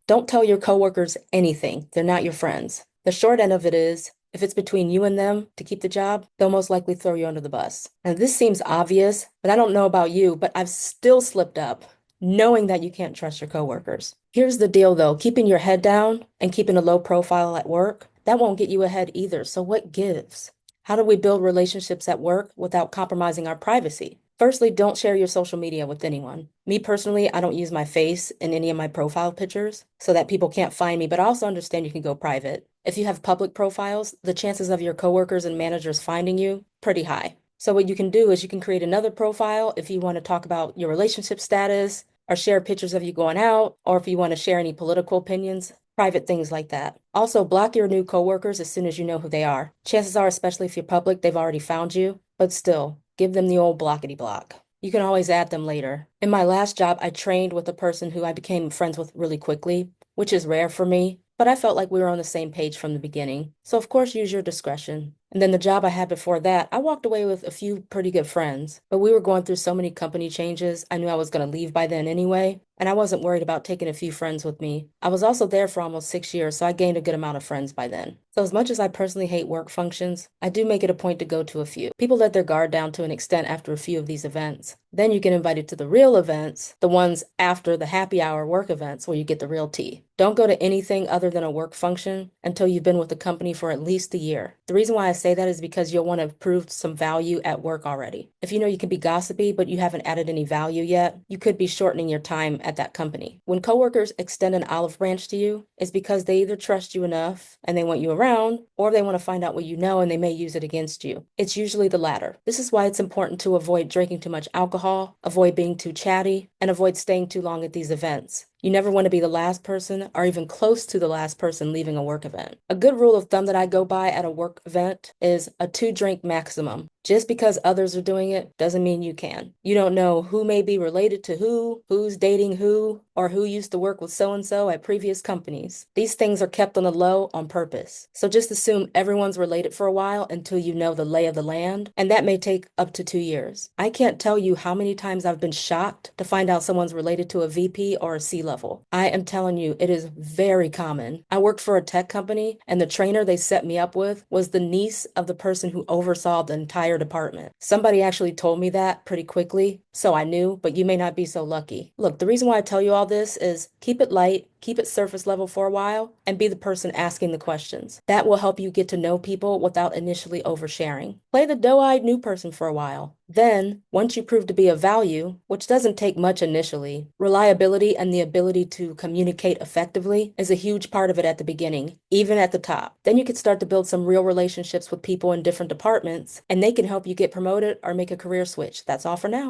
Don't tell your coworkers anything. They're not your friends. The short end of it is, if it's between you and them to keep the job, they'll most likely throw you under the bus. And this seems obvious, but I don't know about you, but I've still slipped up, knowing that you can't trust your coworkers. Here's the deal though, keeping your head down and keeping a low profile at work, that won't get you ahead either. So what gives? How do we build relationships at work without compromising our privacy? Firstly, don't share your social media with anyone. Me personally, I don't use my face in any of my profile pictures so that people can't find me, but I also understand you can go private. If you have public profiles, the chances of your coworkers and managers finding you, pretty high. So what you can do is you can create another profile if you want to talk about your relationship status or share pictures of you going out, or if you want to share any political opinions, private things like that. Also, block your new coworkers as soon as you know who they are. Chances are, especially if you're public, they've already found you, but still, give them the old blockety block. You can always add them later. In my last job, I trained with a person who I became friends with really quickly, which is rare for me, but I felt like we were on the same page from the beginning. So of course, use your discretion. And then the job I had before that, I walked away with a few pretty good friends, but we were going through so many company changes, I knew I was going to leave by then anyway, and I wasn't worried about taking a few friends with me. I was also there for almost 6 years, so I gained a good amount of friends by then. So as much as I personally hate work functions, I do make it a point to go to a few. People let their guard down to an extent after a few of these events. Then you get invited to the real events, the ones after the happy hour work events where you get the real tea. Don't go to anything other than a work function until you've been with the company for at least a year. The reason why I say that is because you'll want to have proved some value at work already. If you know you can be gossipy, but you haven't added any value yet, you could be shortening your time at that company. When coworkers extend an olive branch to you, it's because they either trust you enough and they want you around, or they want to find out what you know and they may use it against you. It's usually the latter. This is why it's important to avoid drinking too much alcohol, avoid being too chatty, and avoid staying too long at these events. You never want to be the last person or even close to the last person leaving a work event. A good rule of thumb that I go by at a work event is a 2-drink maximum. Just because others are doing it doesn't mean you can. You don't know who may be related to who, who's dating who, or who used to work with so-and-so at previous companies. These things are kept on the low on purpose. So just assume everyone's related for a while until you know the lay of the land, and that may take up to 2 years. I can't tell you how many times I've been shocked to find out someone's related to a VP or a C-level. I am telling you, it is very common. I worked for a tech company, and the trainer they set me up with was the niece of the person who oversaw the entire department. Somebody actually told me that pretty quickly, so I knew, but you may not be so lucky. Look, the reason why I tell you all this is keep it light, keep it surface level for a while, and be the person asking the questions. That will help you get to know people without initially oversharing. Play the doe-eyed new person for a while. Then, once you prove to be of value, which doesn't take much initially, reliability and the ability to communicate effectively is a huge part of it at the beginning, even at the top. Then you can start to build some real relationships with people in different departments, and they can help you get promoted or make a career switch. That's all for now.